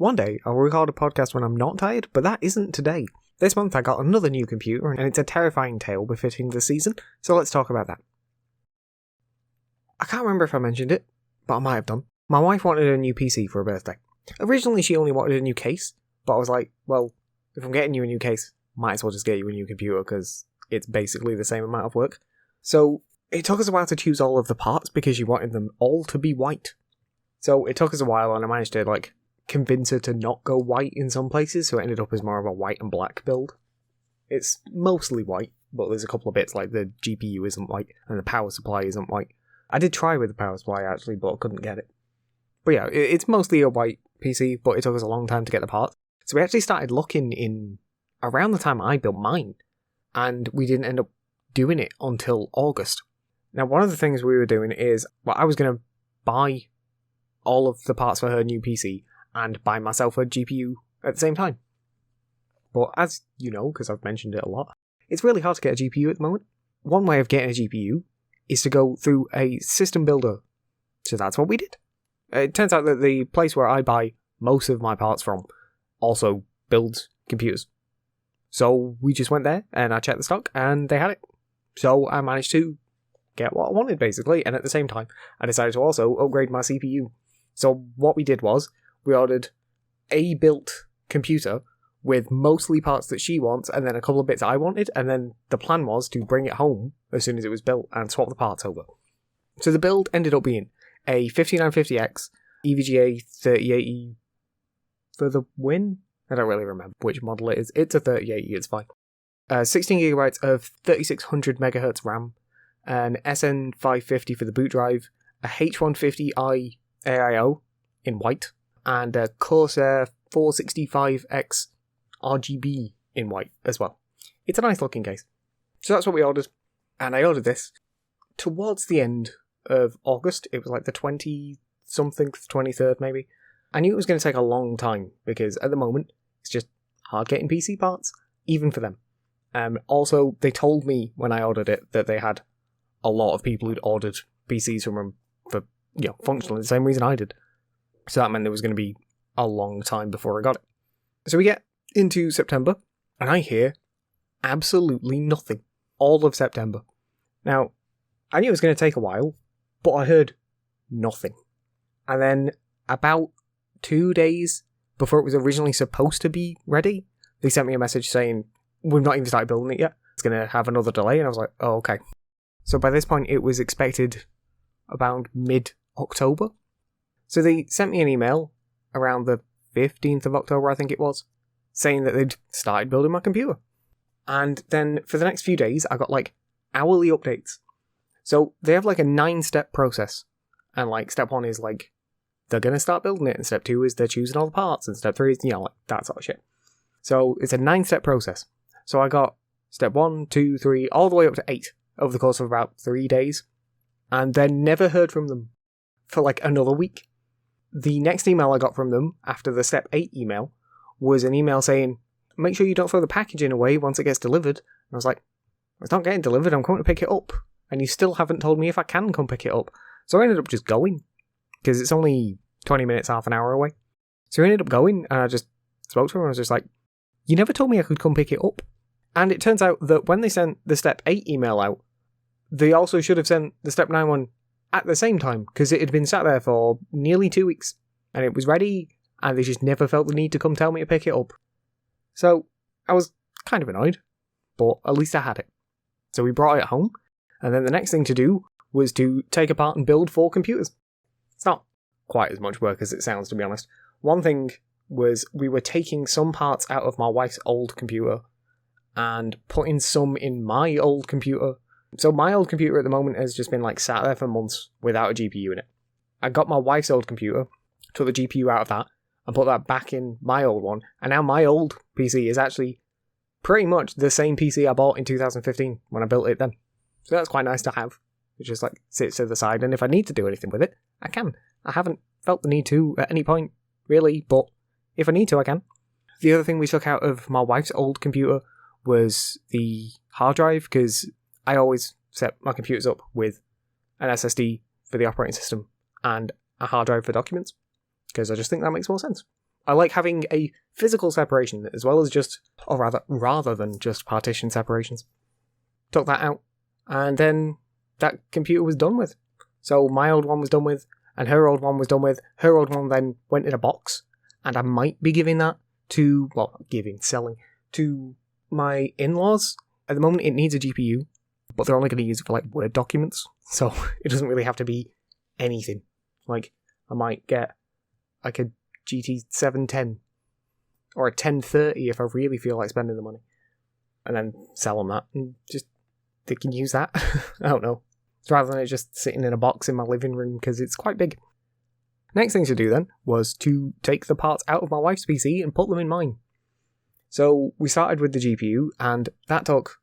One day, I'll record a podcast when I'm not tired, but that isn't today. This month I got another new computer, and it's a terrifying tale befitting the season, so let's talk about that. I can't remember if I mentioned it, but I might have done. My wife wanted a new PC for her birthday. Originally she only wanted a new case, but I was like, well, if I'm getting you a new case, might as well just get you a new computer, because it's basically the same amount of work. So it took us a while to choose all of the parts, because she wanted them all to be white. So it took us a while, and I managed to, convince her to not go white in some places, so it ended up as more of a white and black build. It's mostly white, but there's a couple of bits, like the GPU isn't white, and the power supply isn't white. I did try with the power supply, actually, but I couldn't get it. But yeah, it's mostly a white PC, but it took us a long time to get the parts. So we actually started looking in around the time I built mine, and we didn't end up doing it until August. Now, one of the things we were doing is, I was going to buy all of the parts for her new PC and buy myself a GPU at the same time. But as you know, because I've mentioned it a lot, it's really hard to get a GPU at the moment. One way of getting a GPU is to go through a system builder. So that's what we did. It turns out that the place where I buy most of my parts from also builds computers. So we just went there and I checked the stock and they had it. So I managed to get what I wanted, basically, and at the same time I decided to also upgrade my CPU. So what we did was we ordered a built computer with mostly parts that she wants and then a couple of bits I wanted, and then the plan was to bring it home as soon as it was built and swap the parts over. So the build ended up being a 5950X EVGA 3080 for the win? I don't really remember which model it is. It's a 3080, it's fine. 16GB of 3600 MHz RAM, an SN550 for the boot drive, a H150i AIO in white, and a Corsair 465X RGB in white as well. It's a nice looking case. So that's what we ordered, and I ordered this towards the end of August. It was like the 20-something, 23rd maybe. I knew it was going to take a long time, because at the moment, it's just hard getting PC parts, even for them. Also, they told me when I ordered it that they had a lot of people who'd ordered PCs from them for, functionally the same reason I did. So that meant there was going to be a long time before I got it. So we get into September, and I hear absolutely nothing. All of September. Now, I knew it was going to take a while, but I heard nothing. And then about 2 days before it was originally supposed to be ready, they sent me a message saying, we've not even started building it yet. It's going to have another delay. And I was like, oh, okay. So by this point, it was expected about mid-October. So they sent me an email around the 15th of October, I think it was, saying that they'd started building my computer. And then for the next few days, I got hourly updates. So they have a 9-step process. And step 1 is they're going to start building it. And step 2 is they're choosing all the parts. And step 3 is, that sort of shit. So it's a 9-step process. So I got step 1, 2, 3, all the way up to 8 over the course of about 3 days. And then never heard from them for another week. The next email I got from them after the step 8 email was an email saying, make sure you don't throw the packaging away once it gets delivered. And I was like, it's not getting delivered, I'm coming to pick it up. And you still haven't told me if I can come pick it up. So I ended up just going, because it's only 20 minutes, half an hour away. So I ended up going, and I just spoke to her, and I was just like, you never told me I could come pick it up. And it turns out that when they sent the step 8 email out, they also should have sent the step 9 one at the same time, because it had been sat there for nearly 2 weeks, and it was ready, and they just never felt the need to come tell me to pick it up. So I was kind of annoyed, but at least I had it. So we brought it home, and then the next thing to do was to take apart and build 4 computers. It's not quite as much work as it sounds, to be honest. One thing was we were taking some parts out of my wife's old computer and putting some in my old computer. So my old computer at the moment has just been sat there for months without a GPU in it. I got my wife's old computer, took the GPU out of that, and put that back in my old one, and now my old PC is actually pretty much the same PC I bought in 2015 when I built it then. So that's quite nice to have. It just sits to the side, and if I need to do anything with it, I can. I haven't felt the need to at any point, really, but if I need to, I can. The other thing we took out of my wife's old computer was the hard drive, because I always set my computers up with an SSD for the operating system and a hard drive for documents, because I just think that makes more sense. I like having a physical separation as well as just, or rather than just partition separations. Took that out, and then that computer was done with. So my old one was done with, and her old one was done with. Her old one then went in a box, and I might be giving that to, selling to my in-laws. At the moment it needs a GPU, but they're only going to use it for like Word documents, so it doesn't really have to be anything. Like, I might get like a GT 710 or a 1030 if I really feel like spending the money, and then sell them that, and just, they can use that. I don't know. Rather than it just sitting in a box in my living room, because it's quite big. Next thing to do then was to take the parts out of my wife's PC and put them in mine. So we started with the GPU, and that took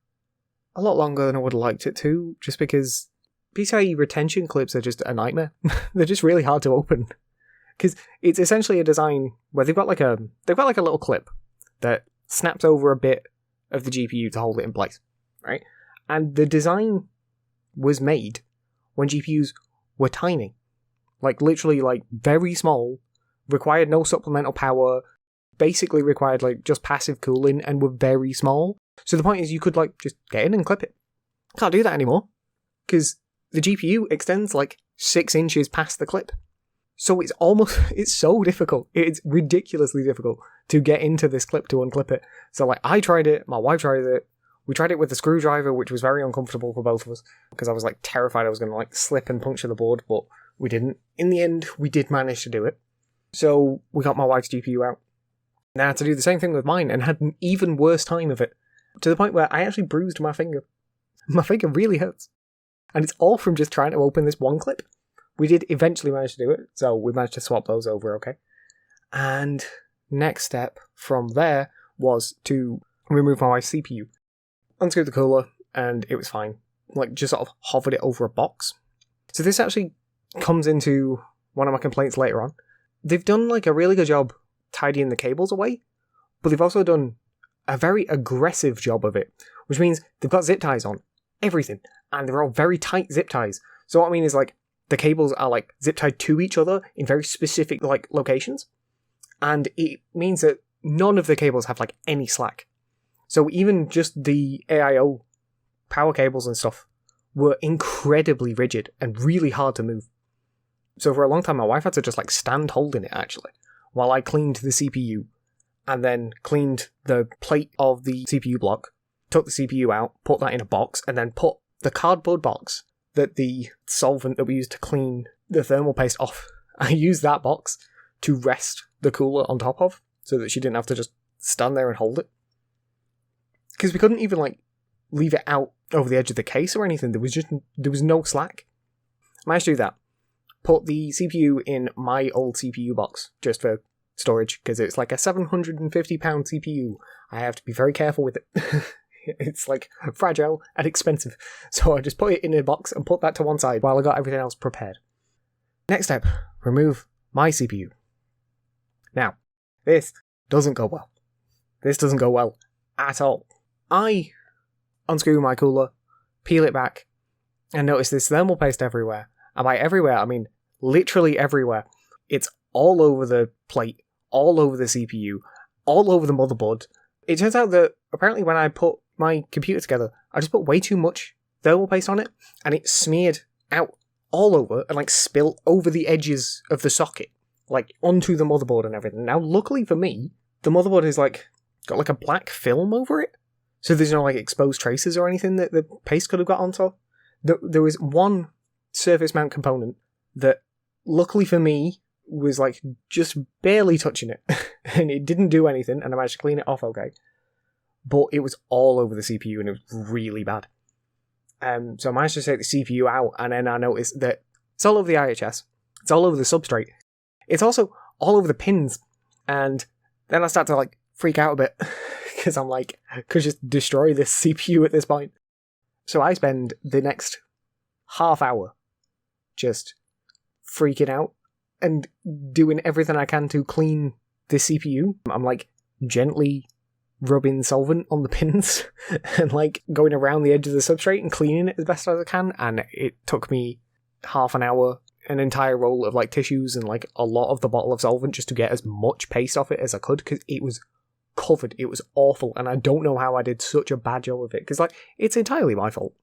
a lot longer than I would have liked it to, just because PCIe retention clips are just a nightmare. They're just really hard to open. Because it's essentially a design where they've got like a little clip that snaps over a bit of the GPU to hold it in place, right? And the design was made when GPUs were tiny. Like, literally, like, very small, required no supplemental power, basically required, like, just passive cooling, and were very small. So the point is, you could, like, just get in and clip it. Can't do that anymore, because the GPU extends, like, 6 inches past the clip. So it's so difficult. It's ridiculously difficult to get into this clip to unclip it. So, like, I tried it, my wife tried it, we tried it with the screwdriver, which was very uncomfortable for both of us, because I was, like, terrified I was going to, like, slip and puncture the board, but we didn't. In the end, we did manage to do it. So we got my wife's GPU out. And I had to do the same thing with mine, and had an even worse time of it, to the point where I actually bruised my finger. My finger really hurts. And it's all from just trying to open this one clip. We did eventually manage to do it, so we managed to swap those over, okay? And next step from there was to remove my wife's CPU. Unscrewed the cooler, and it was fine. Like, just sort of hovered it over a box. So this actually comes into one of my complaints later on. They've done, like, a really good job tidying the cables away, but they've also done a very aggressive job of it, which means they've got zip ties on everything, and they're all very tight zip ties. So what I mean is, like, the cables are, like, zip tied to each other in very specific, like, locations, and it means that none of the cables have, like, any slack. So even just the AIO power cables and stuff were incredibly rigid and really hard to move. So for a long time, my wife had to just, like, stand holding it, actually, while I cleaned the CPU, and then cleaned the plate of the CPU block, took the CPU out, put that in a box, and then put the cardboard box that the solvent that we used to clean the thermal paste off, I used that box to rest the cooler on top of, so that she didn't have to just stand there and hold it. Because we couldn't even, like, leave it out over the edge of the case or anything. There was no slack. Managed to do that. Put the CPU in my old CPU box, just for storage, because it's like a £750 CPU. I have to be very careful with it. It's, like, fragile and expensive. So I just put it in a box and put that to one side while I got everything else prepared. Next step, remove my CPU. Now, this doesn't go well. This doesn't go well at all. I unscrew my cooler, peel it back, and notice this thermal paste everywhere. And by everywhere, I mean literally everywhere. It's all over the plate, all over the CPU, all over the motherboard. It turns out that apparently when I put my computer together, I just put way too much thermal paste on it, and it smeared out all over and, like, spilt over the edges of the socket, like, onto the motherboard and everything. Now, luckily for me, the motherboard is, like, got, like, a black film over it, so there's no, like, exposed traces or anything that the paste could have got onto. There was one surface mount component that, luckily for me, was, like, just barely touching it, and it didn't do anything, and I managed to clean it off okay. But it was all over the CPU, and it was really bad. So I managed to take the CPU out, and then I noticed that it's all over the IHS, it's all over the substrate, it's also all over the pins, and then I start to, like, freak out a bit, because I'm like, I could just destroy this CPU at this point. So I spend the next half hour just freaking out and doing everything I can to clean the CPU. I'm, like, gently rubbing solvent on the pins and, like, going around the edge of the substrate and cleaning it as best as I can, and it took me half an hour, an entire roll of like tissues and like a lot of the bottle of solvent just to get as much paste off it as I could, because it was covered. It was awful, and I don't know how I did such a bad job of it, because like, it's entirely my fault.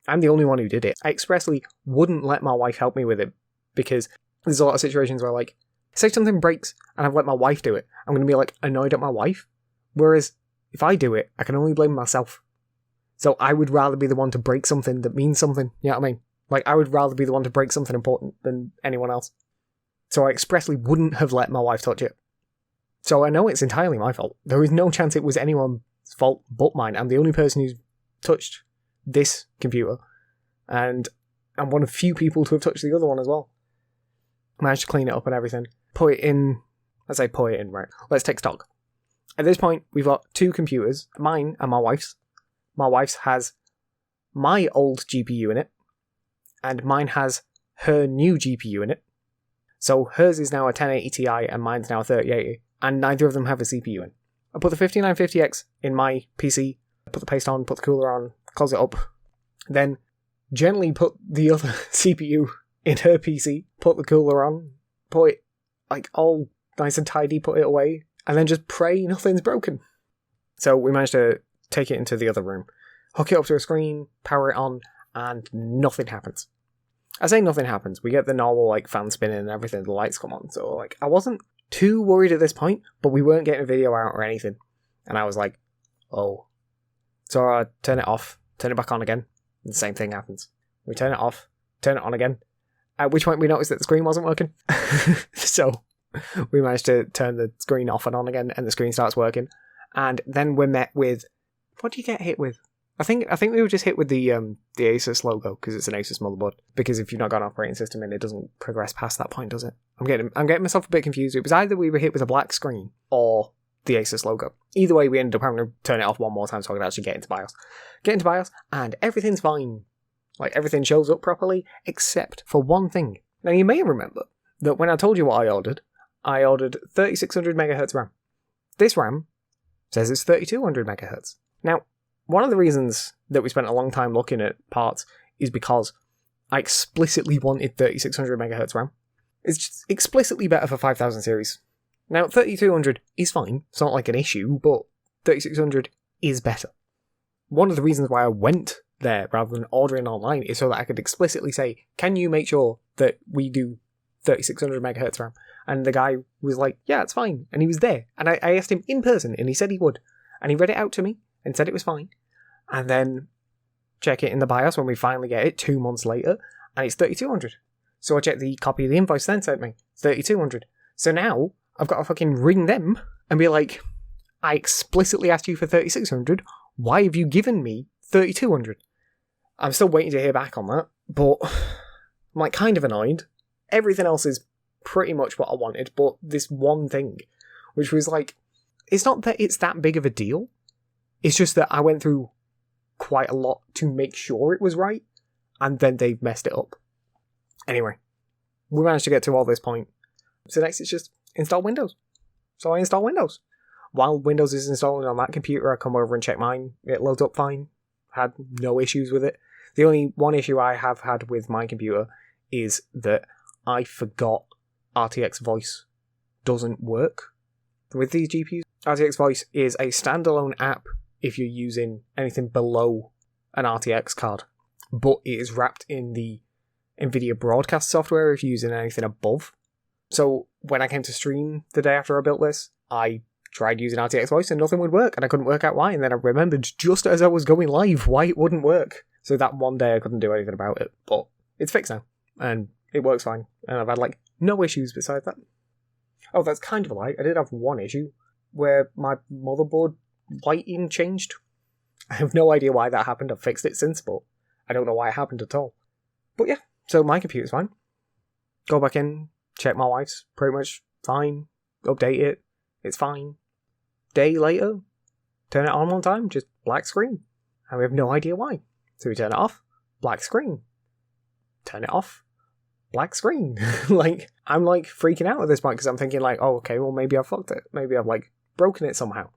I'm the only one who did it. I expressly wouldn't let my wife help me with it, because there's a lot of situations where like, say something breaks and I've let my wife do it, I'm going to be like annoyed at my wife, whereas if I do it, I can only blame myself. So I would rather be the one to break something that means something, you know what I mean? Like, I would rather be the one to break something important than anyone else. So I expressly wouldn't have let my wife touch it. So I know it's entirely my fault. There is no chance it was anyone's fault but mine. I'm the only person who's touched this computer, and I'm one of few people to have touched the other one as well. Managed to clean it up and everything. Put it in, right. Let's take stock. At this point, we've got two computers, mine and my wife's. My wife's has my old GPU in it, and mine has her new GPU in it. So hers is now a 1080 Ti and mine's now a 3080, and neither of them have a CPU in. I put the 5950X in my PC, put the paste on, put the cooler on, close it up, then gently put the other CPU in her PC, put the cooler on, put it like all nice and tidy, put it away, and then just pray nothing's broken. So we managed to take it into the other room, hook it up to a screen, power it on, and nothing happens. I say nothing happens. We get the normal like fan spinning and everything, the lights come on. So like, I wasn't too worried at this point, but we weren't getting a video out or anything. And I was like, oh. So I turn it off, turn it back on again, and the same thing happens. We turn it off, turn it on again, at which point we noticed that the screen wasn't working. So we managed to turn the screen off and on again, and the screen starts working. And then we're met with, what do you get hit with? I think we were just hit with the Asus logo, because it's an Asus motherboard. Because if you've not got an operating system in, it doesn't progress past that point, does it? I'm getting myself a bit confused. It was either we were hit with a black screen or the Asus logo. Either way, we ended up having to turn it off one more time so I could actually get into BIOS. Get into BIOS, and everything's fine. Like, everything shows up properly, except for one thing. Now, you may remember that when I told you what I ordered 3600 MHz RAM. This RAM says it's 3200 MHz. Now, one of the reasons that we spent a long time looking at parts is because I explicitly wanted 3600 MHz RAM. It's just explicitly better for 5000 series. Now, 3200 is fine, it's not like an issue, but 3600 is better. One of the reasons why I went there rather than ordering online is so that I could explicitly say, can you make sure that we do 3600 MHz RAM? And the guy was like, yeah, it's fine. And he was there. And I asked him in person, and he said he would. And he read it out to me and said it was fine. And then check it in the BIOS when we finally get it 2 months later, and it's 3200. So I checked the copy of the invoice then sent me, 3200. So now I've got to fucking ring them and be like, I explicitly asked you for 3600. Why have you given me 3200? I'm still waiting to hear back on that, but I'm like kind of annoyed. Everything else is pretty much what I wanted, but this one thing, which was like, it's not that it's that big of a deal. It's just that I went through quite a lot to make sure it was right, and then they've messed it up. Anyway, we managed to get to all this point. So next it's just install Windows. So I install Windows. While Windows is installing on that computer, I come over and check mine. It loads up fine. Had no issues with it. The only one issue I have had with my computer is that I forgot RTX Voice doesn't work with these GPUs. RTX Voice is a standalone app if you're using anything below an RTX card, but it is wrapped in the NVIDIA broadcast software if you're using anything above. So when I came to stream the day after I built this, I tried using RTX Voice and nothing would work, and I couldn't work out why, and then I remembered just as I was going live why it wouldn't work. So that one day I couldn't do anything about it, but it's fixed now, and it works fine, and I've had like no issues besides that. Oh, that's kind of a lie. I did have one issue where my motherboard lighting changed. I have no idea why that happened. I've fixed it since, but I don't know why it happened at all. But yeah, so my computer's fine. Go back in, check my wife's, pretty much fine. Update it, it's fine. Day later, turn it on one time, just black screen. And we have no idea why. So we turn it off, black screen. Turn it off, black screen. Like, I'm like freaking out at this point because I'm thinking like, oh, okay, well maybe I've fucked it. Maybe I've like broken it somehow.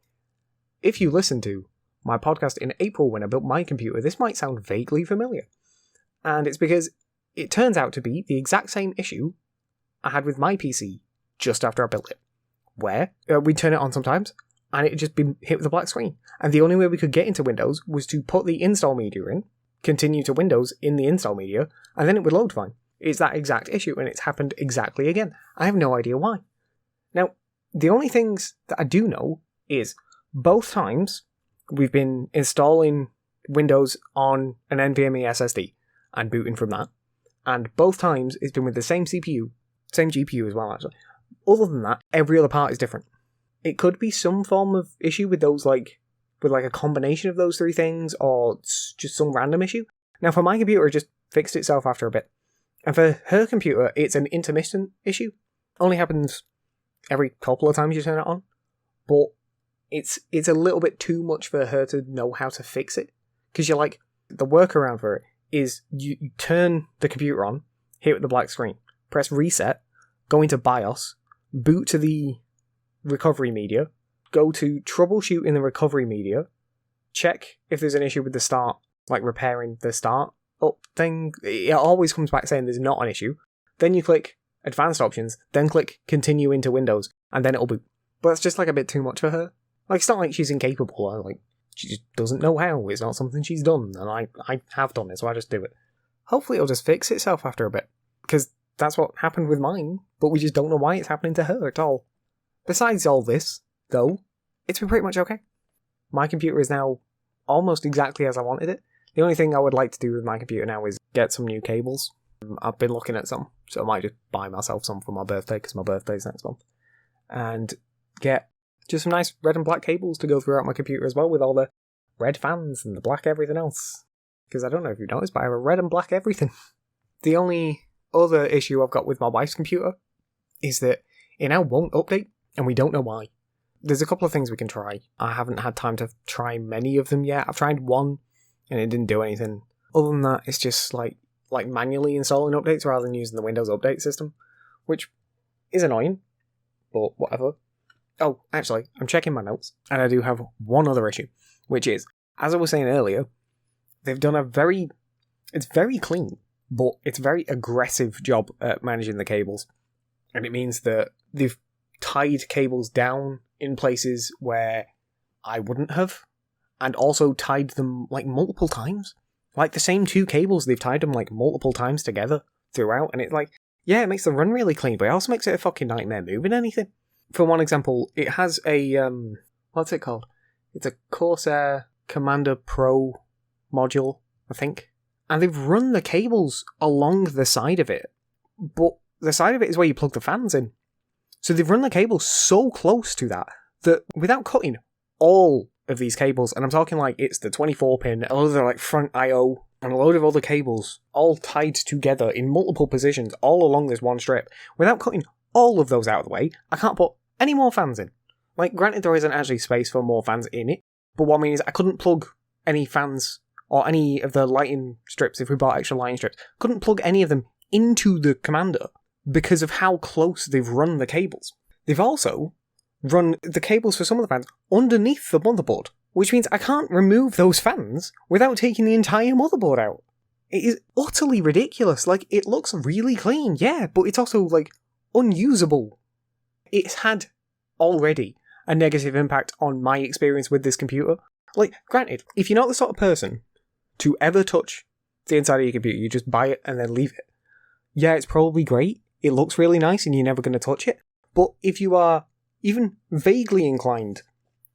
If you listen to my podcast in April when I built my computer, this might sound vaguely familiar. And it's because it turns out to be the exact same issue I had with my PC just after I built it, where we'd turn it on sometimes, and it'd just be hit with a black screen. And the only way we could get into Windows was to put the install media in, continue to Windows in the install media, and then it would load fine. It's that exact issue, and it's happened exactly again. I have no idea why. Now, the only things that I do know is both times we've been installing Windows on an NVMe SSD and booting from that, and both times it's been with the same CPU, same GPU as well, actually. Other than that, every other part is different. It could be some form of issue with those, with a combination of those three things, or just some random issue. Now, for my computer, it just fixed itself after a bit. And for her computer, it's an intermittent issue. Only happens every couple of times you turn it on. But it's a little bit too much for her to know how to fix it. Because you're the workaround for it is you turn the computer on, hit with the black screen, press reset, go into BIOS, boot to the recovery media, go to troubleshoot in the recovery media, check if there's an issue with the start, repairing the start up thing. It always comes back saying there's not an issue. Then you click advanced options, then click continue into Windows, and then it'll boot. But it's just a bit too much for her. It's not like she's incapable, she just doesn't know how. It's not something she's done, and I have done it, so I just do it. Hopefully it'll just fix itself after a bit, because that's what happened with mine, but we just don't know why it's happening to her at all. Besides all this, though, it's been pretty much okay. My computer is now almost exactly as I wanted it. The only thing I would like to do with my computer now is get some new cables. I've been looking at some, so I might just buy myself some for my birthday, because my birthday's next month. And get just some nice red and black cables to go throughout my computer as well, with all the red fans and the black everything else. Because I don't know if you've noticed, but I have a red and black everything. The only other issue I've got with my wife's computer is that it now won't update, and we don't know why. There's a couple of things we can try. I haven't had time to try many of them yet. I've tried one, and it didn't do anything. Other than that, it's just like manually installing updates rather than using the Windows update system, which is annoying, but whatever. Oh, actually, I'm checking my notes, and I do have one other issue, which is, as I was saying earlier, they've done it's very clean, but it's a very aggressive job at managing the cables. And it means that they've tied cables down in places where I wouldn't have, and also tied them multiple times. The same two cables, they've tied them multiple times together throughout, and it's it makes the run really clean, but it also makes it a fucking nightmare moving anything. For one example, it has a, what's it called? It's a Corsair Commander Pro module, I think. And they've run the cables along the side of it, but the side of it is where you plug the fans in. So they've run the cables so close to that without cutting all of these cables, and I'm talking it's the 24-pin, a load of front I/O, and a load of other cables, all tied together in multiple positions, all along this one strip. Without cutting all of those out of the way, I can't put any more fans in. Granted, there isn't actually space for more fans in it, but what I mean is I couldn't plug any fans or any of the lighting strips if we bought extra lighting strips. Couldn't plug any of them into the Commander because of how close they've run the cables. They've also run the cables for some of the fans underneath the motherboard, which means I can't remove those fans without taking the entire motherboard out. It is utterly ridiculous. It looks really clean, yeah, but it's also, unusable. It's had already a negative impact on my experience with this computer. Granted, if you're not the sort of person to ever touch the inside of your computer, you just buy it and then leave it. Yeah, it's probably great, it looks really nice and you're never going to touch it, but if you are even vaguely inclined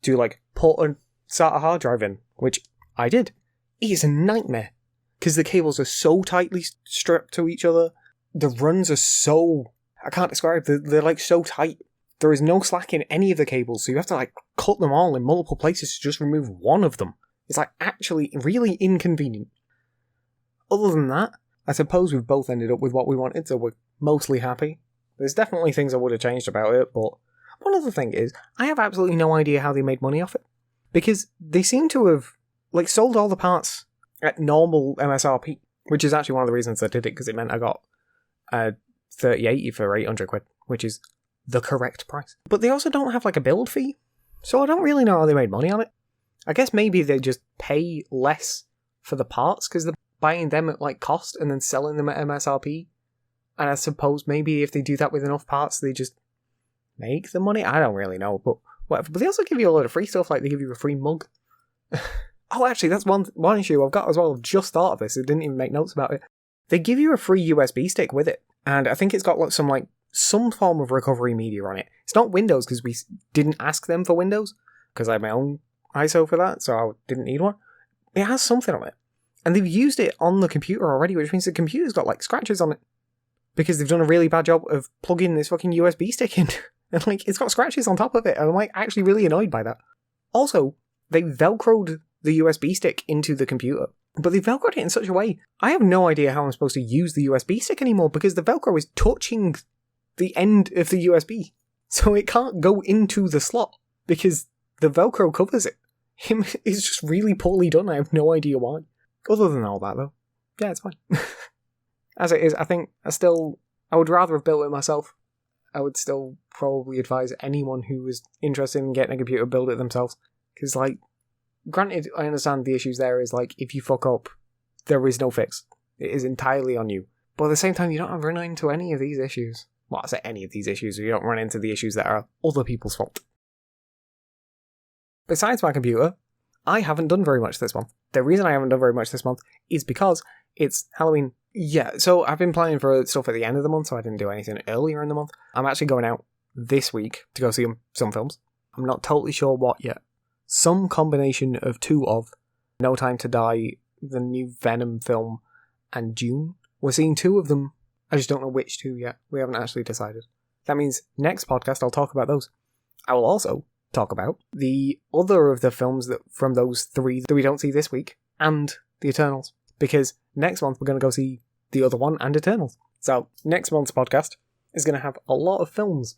to put a SATA hard drive in, which I did, it is a nightmare, because the cables are so tightly strapped to each other, the runs are so, I can't describe, they're so tight. There is no slack in any of the cables, so you have to cut them all in multiple places to just remove one of them. It's actually really inconvenient. Other than that, I suppose we've both ended up with what we wanted, so we're mostly happy. There's definitely things I would have changed about it, but one other thing is, I have absolutely no idea how they made money off it. Because they seem to have sold all the parts at normal MSRP, which is actually one of the reasons I did it, because it meant I got 3080 for 800 quid, which is the correct price. But they also don't have a build fee, so I don't really know how they made money on it. I guess maybe they just pay less for the parts, because the buying them at like cost and then selling them at MSRP. And I suppose maybe if they do that with enough parts, they just make the money. I don't really know, but whatever. But they also give you a lot of free stuff, like they give you a free mug. Oh, actually, that's one issue I've got as well. I've just thought of this. I didn't even make notes about it. They give you a free USB stick with it, and I think it's got like some form of recovery media on it. It's not Windows because we didn't ask them for Windows because I have my own ISO for that, so I didn't need one. It has something on it, and they've used it on the computer already, which means the computer's got like scratches on it because they've done a really bad job of plugging this fucking USB stick in, and like it's got scratches on top of it, and I'm like actually really annoyed by that. Also, they velcroed the USB stick into the computer, but they velcroed it in such a way, I have no idea how I'm supposed to use the USB stick anymore because the velcro is touching the end of the USB, so it can't go into the slot because the velcro covers it. It's just really poorly done. I have no idea why. Other than all that though, yeah, it's fine. As it is, I think I would rather have built it myself. I would still probably advise anyone who is interested in getting a computer build it themselves, because like, granted, I understand the issues there is like, if you fuck up, there is no fix. It is entirely on you. But at the same time, you don't have run into any of these issues. Well, I say any of these issues, you don't run into the issues that are other people's fault. Besides my computer, I haven't done very much this month. The reason I haven't done very much this month is because it's Halloween. Yeah, so I've been planning for stuff at the end of the month, so I didn't do anything earlier in the month. I'm actually going out this week to go see some films. I'm not totally sure what yet. Some combination of two of No Time to Die, the new Venom film, and Dune. We're seeing two of them. I just don't know which two yet. We haven't actually decided. That means next podcast I'll talk about those. I will also talk about the other of the films that from those three that we don't see this week, and the Eternals. Because next month we're going to go see the other one and Eternals. So next month's podcast is going to have a lot of films.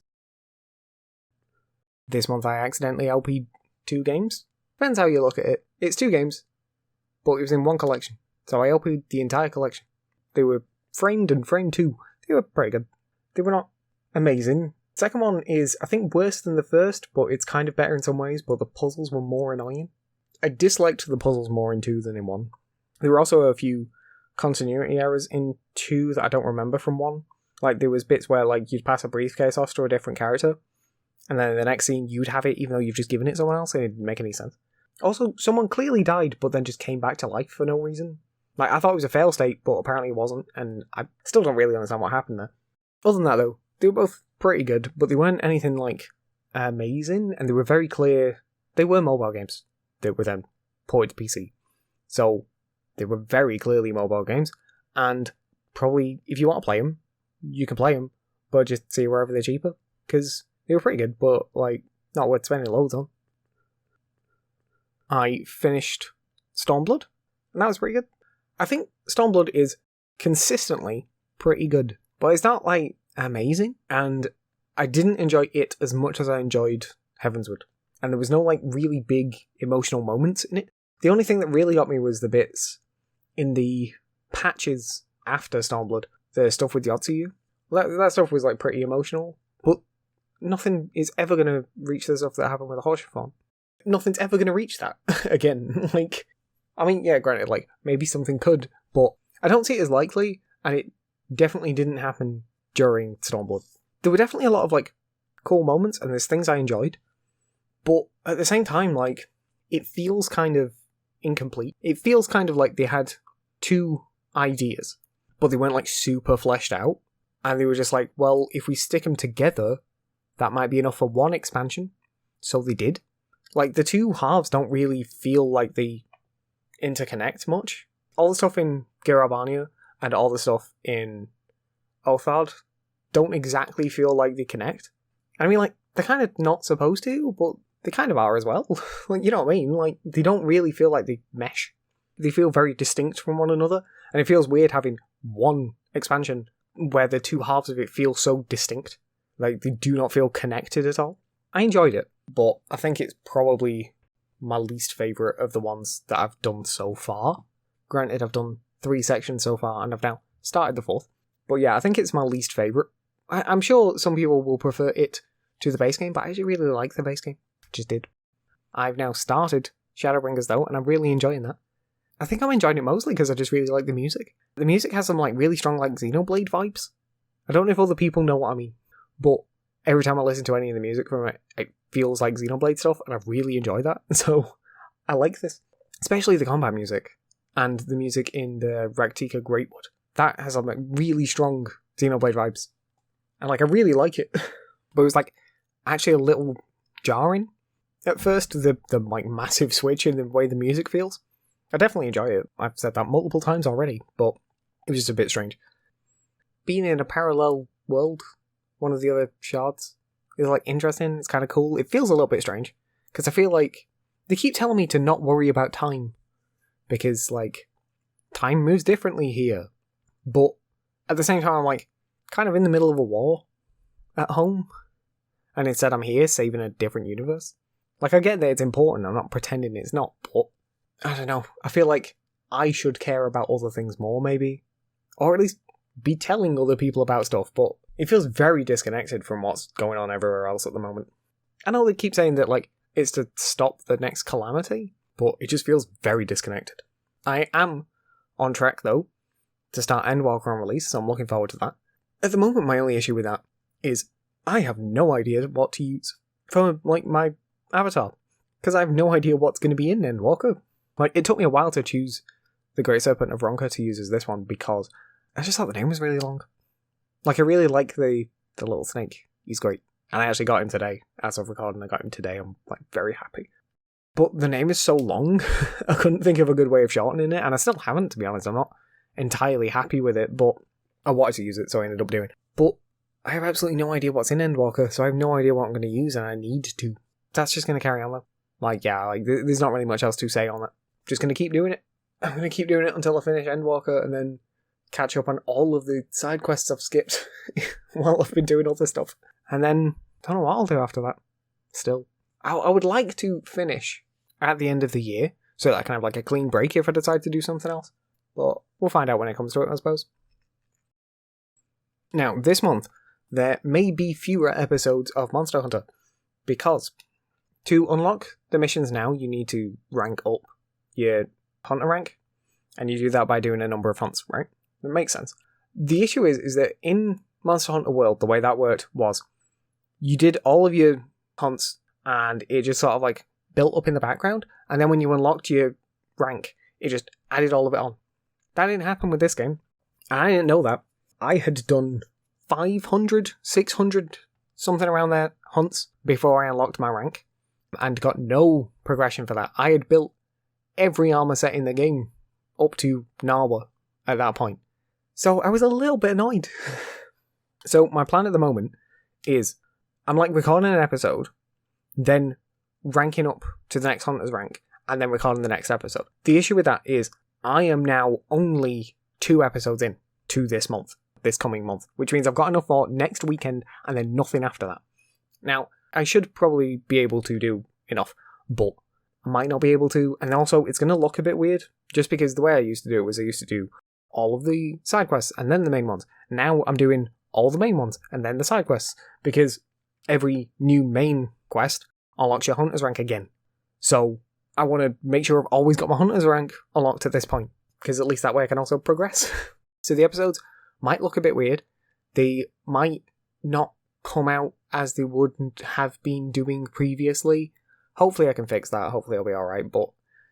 This month I accidentally LP'd 2 games. Depends how you look at it. It's 2 games, but it was in one collection. So I LP'd the entire collection. They were framed and framed too. They were pretty good. They were not amazing. Second one is, I think, worse than the first, but it's kind of better in some ways, but the puzzles were more annoying. I disliked the puzzles more in 2 than in 1. There were also a few continuity errors in 2 that I don't remember from 1. Like, there was bits where, like, you'd pass a briefcase off to a different character, and then in the next scene you'd have it even though you've just given it to someone else, and it didn't make any sense. Also, someone clearly died, but then just came back to life for no reason. Like, I thought it was a fail state, but apparently it wasn't, and I still don't really understand what happened there. Other than that, though, they were both pretty good, but they weren't anything, like, amazing, and they were very clear. They were mobile games that were then ported to PC. So, they were very clearly mobile games, and probably, if you want to play them, you can play them, but just see wherever they're cheaper, because they were pretty good, but, like, not worth spending loads on. I finished Stormblood, and that was pretty good. I think Stormblood is consistently pretty good, but it's not, like, amazing, and I didn't enjoy it as much as I enjoyed Heavensward, and there was no, like, really big emotional moments in it. The only thing that really got me was the bits in the patches after Stormblood, the stuff with Yotsuyu. That stuff was, like, pretty emotional, but nothing is ever going to reach the stuff that happened with the Horseshoe Farm. Nothing's ever going to reach that again. Like, I mean, yeah, granted, like, maybe something could, but I don't see it as likely, and it definitely didn't happen during Stormblood. There were definitely a lot of, like, cool moments, and there's things I enjoyed, but at the same time, like, it feels kind of incomplete. It feels kind of like they had 2 ideas, but they weren't, like, super fleshed out, and they were just like, well, if we stick them together, that might be enough for 1 expansion, so they did. Like, the 2 halves don't really feel like they interconnect much. All the stuff in Garabania and all the stuff in Othard don't exactly feel like they connect. I mean, like, they're kind of not supposed to, but they kind of are as well. Like, you know what I mean? Like, they don't really feel like they mesh. They feel very distinct from one another, and it feels weird having 1 expansion where the 2 halves of it feel so distinct. Like, they do not feel connected at all. I enjoyed it, but I think it's probably my least favourite of the ones that I've done so far. Granted, I've done 3 sections so far, and I've now started the 4th. But yeah, I think it's my least favourite. I'm sure some people will prefer it to the base game, but I actually really like the base game. Just did. I've now started Shadowbringers though, and I'm really enjoying that. I think I'm enjoying it mostly because I just really like the music. The music has some like really strong like Xenoblade vibes. I don't know if other people know what I mean, but every time I listen to any of the music from it, it feels like Xenoblade stuff, and I really enjoy that. So I like this, especially the combat music and the music in the Raktika Greatwood. That has some like really strong Xenoblade vibes, and like I really like it. But it was like actually a little jarring at first. The like massive switch in the way the music feels. I definitely enjoy it. I've said that multiple times already, but it was just a bit strange. Being in a parallel world, one of the other shards, is like interesting. It's kind of cool. It feels a little bit strange because I feel like they keep telling me to not worry about time because like time moves differently here. But at the same time, I'm like kind of in the middle of a war at home, and instead I'm here saving a different universe. Like I get that it's important. I'm not pretending it's not, but I don't know. I feel like I should care about other things more, maybe, or at least be telling other people about stuff. But it feels very disconnected from what's going on everywhere else at the moment. I know they keep saying that like it's to stop the next calamity, but it just feels very disconnected. I am on track though to start Endwalker on release, so I'm looking forward to that. At the moment, my only issue with that is I have no idea what to use for like my avatar, because I have no idea what's going to be in Endwalker. Like, it took me a while to choose the Great Serpent of Ronka to use as this one, because I just thought the name was really long. Like, I really like the little snake. He's great. And I actually got him today. As of recording, I got him today. I'm, like, very happy. But the name is so long, I couldn't think of a good way of shortening it, and I still haven't, to be honest. I'm not entirely happy with it, but I wanted to use it, so I ended up doing it. But I have absolutely no idea what's in Endwalker, so I have no idea what I'm going to use, and I need to. That's just going to carry on, though. Like, yeah, like there's not really much else to say on it. Just going to keep doing it. I'm going to keep doing it until I finish Endwalker, and then catch up on all of the side quests I've skipped while I've been doing all this stuff. And then, I don't know what I'll do after that. Still. I would like to finish at the end of the year, so that I can have like a clean break if I decide to do something else. But we'll find out when it comes to it, I suppose. Now, this month, there may be fewer episodes of Monster Hunter, because to unlock the missions now, you need to rank up your hunter rank, and you do that by doing a number of hunts, right? That makes sense. The issue is that in Monster Hunter World, the way that worked was you did all of your hunts, and it just sort of like built up in the background, and then when you unlocked your rank, it just added all of it on. That didn't happen with this game, and I didn't know that. I had done 500, 600, something around there, hunts before I unlocked my rank, and got no progression for that. I had built every armor set in the game up to Narwa at that point. So I was a little bit annoyed. So my plan at the moment is I'm like recording an episode, then ranking up to the next hunter's rank, and then recording the next episode. The issue with that is I am now only 2 episodes in to this coming month, which means I've got enough for next weekend and then nothing after that. Now, I should probably be able to do enough, but I might not be able to, and also it's going to look a bit weird, just because the way I used to do it was I used to do all of the side quests and then the main ones. Now I'm doing all the main ones and then the side quests, because every new main quest unlocks your hunter's rank again. So I want to make sure I've always got my hunter's rank unlocked at this point, because at least that way I can also progress. So the episodes might look a bit weird. They might not come out as they wouldn't have been doing previously. Hopefully I can fix that. Hopefully I'll be alright. But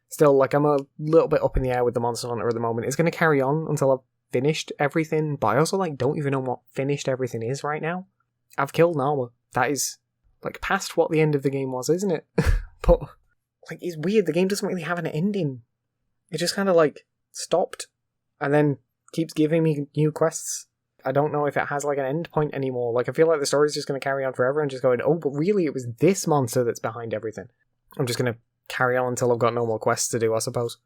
still, like, I'm a little bit up in the air with the Monster Hunter at the moment. It's going to carry on until I've finished everything. But I also, like, don't even know what finished everything is right now. I've killed Narwa. That is, like, past what the end of the game was, isn't it? But, like, it's weird. The game doesn't really have an ending. It just kind of, like, stopped. And then keeps giving me new quests. I don't know if it has like an end point anymore. Like, I feel like the story's just going to carry on forever and just going, oh, but really it was this monster that's behind everything. I'm just going to carry on until I've got no more quests to do, I suppose.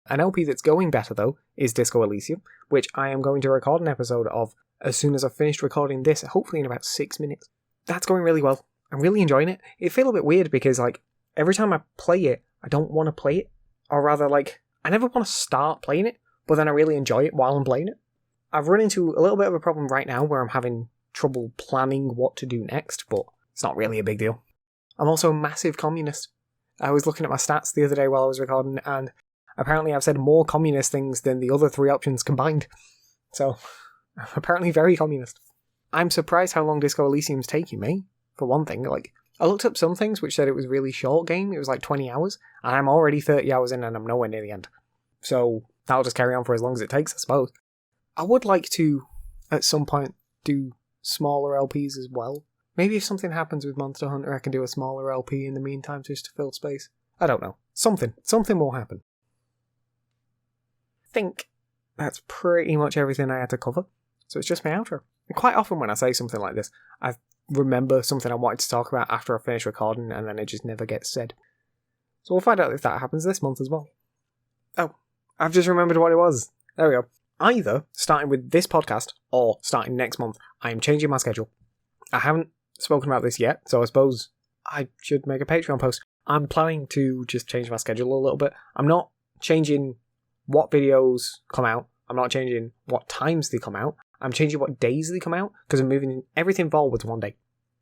An LP that's going better, though, is Disco Elysium, which I am going to record an episode of as soon as I've finished recording this, hopefully in about 6 minutes. That's going really well. I'm really enjoying it. It feels a bit weird because, like, every time I play it, I don't want to play it. Or rather, like, I never want to start playing it, but then I really enjoy it while I'm playing it. I've run into a little bit of a problem right now where I'm having trouble planning what to do next, but it's not really a big deal. I'm also a massive communist. I was looking at my stats the other day while I was recording, and apparently I've said more communist things than the other 3 options combined. So, I'm apparently very communist. I'm surprised how long Disco Elysium's taking me, for one thing. Like, I looked up some things which said it was a really short game, it was like 20 hours, and I'm already 30 hours in and I'm nowhere near the end. So, that'll just carry on for as long as it takes, I suppose. I would like to, at some point, do smaller LPs as well. Maybe if something happens with Monster Hunter, I can do a smaller LP in the meantime just to fill space. I don't know. Something will happen. I think that's pretty much everything I had to cover. So it's just my outro. And quite often when I say something like this, I remember something I wanted to talk about after I finish recording, and then it just never gets said. So we'll find out if that happens this month as well. Oh, I've just remembered what it was. There we go. Either starting with this podcast or starting next month, I am changing my schedule. I haven't spoken about this yet, so I suppose I should make a Patreon post. I'm planning to just change my schedule a little bit. I'm not changing what videos come out. I'm not changing what times they come out. I'm changing what days they come out, because I'm moving everything forward to one day.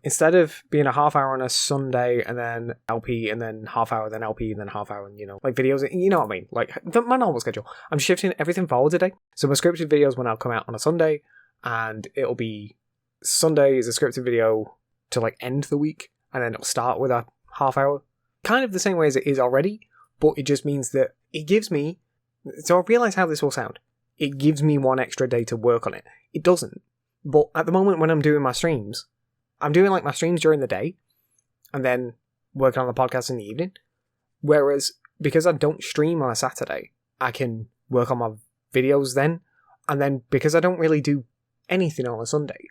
Instead of being a half hour on a Sunday and then LP and then half hour, then LP, and then half hour, and, like videos, you know what I mean? Like my normal schedule. I'm shifting everything forward today. So my scripted videos will now come out on a Sunday, and it'll be Sunday is a scripted video to like end the week, and then it'll start with a half hour. Kind of the same way as it is already, but it just means that it gives me, so I realise how this will sound. It gives me one extra day to work on it. It doesn't. But at the moment when I'm doing my streams, I'm doing like my streams during the day, and then working on the podcast in the evening. Whereas, because I don't stream on a Saturday, I can work on my videos then. And then, because I don't really do anything on a Sunday,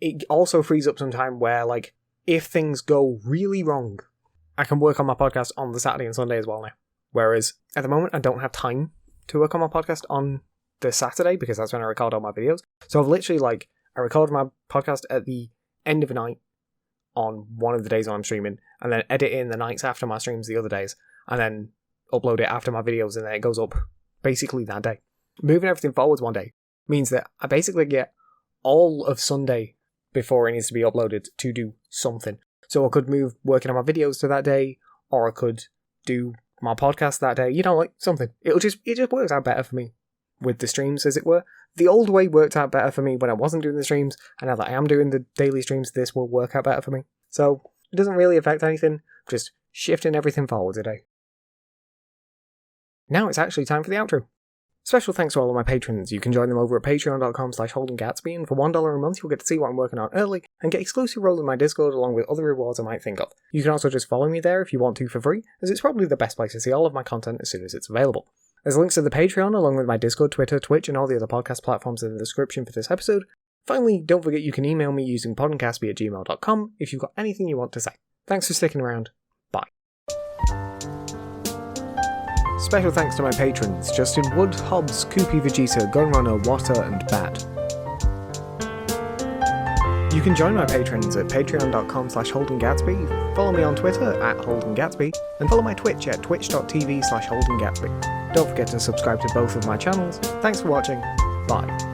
it also frees up some time where, like, if things go really wrong, I can work on my podcast on the Saturday and Sunday as well now. Whereas, at the moment, I don't have time to work on my podcast on the Saturday, because that's when I record all my videos. So I've literally, like, I record my podcast at the end of the night on one of the days when I'm streaming, and then edit in the nights after my streams the other days, and then upload it after my videos, and then it goes up basically that day. Moving everything forwards one day means that I basically get all of Sunday before it needs to be uploaded to do something. So I could move working on my videos to that day, or I could do my podcast that day, like something. It just works out better for me with the streams, as it were. The old way worked out better for me when I wasn't doing the streams, and now that I am doing the daily streams, this will work out better for me. So it doesn't really affect anything, just shifting everything forward today. Now it's actually time for the outro. Special thanks to all of my patrons. You can join them over at patreon.com/Holden Gatsby, and for $1 a month you'll get to see what I'm working on early, and get exclusive roles in my Discord along with other rewards I might think of. You can also just follow me there if you want to for free, as it's probably the best place to see all of my content as soon as it's available. There's links to the Patreon along with my Discord, Twitter, Twitch, and all the other podcast platforms in the description for this episode. Finally, don't forget you can email me using podencastby@gmail.com if you've got anything you want to say. Thanks for sticking around. Bye. Special thanks to my patrons, Justin Wood, Hobbs, Koopy Vegeta, Gunrunner, Water, and Bat. You can join my patrons at patreon.com/Holden Gatsby, follow me on Twitter @Holden Gatsby, and follow my Twitch at twitch.tv/Holden Gatsby. Don't forget to subscribe to both of my channels. Thanks for watching. Bye.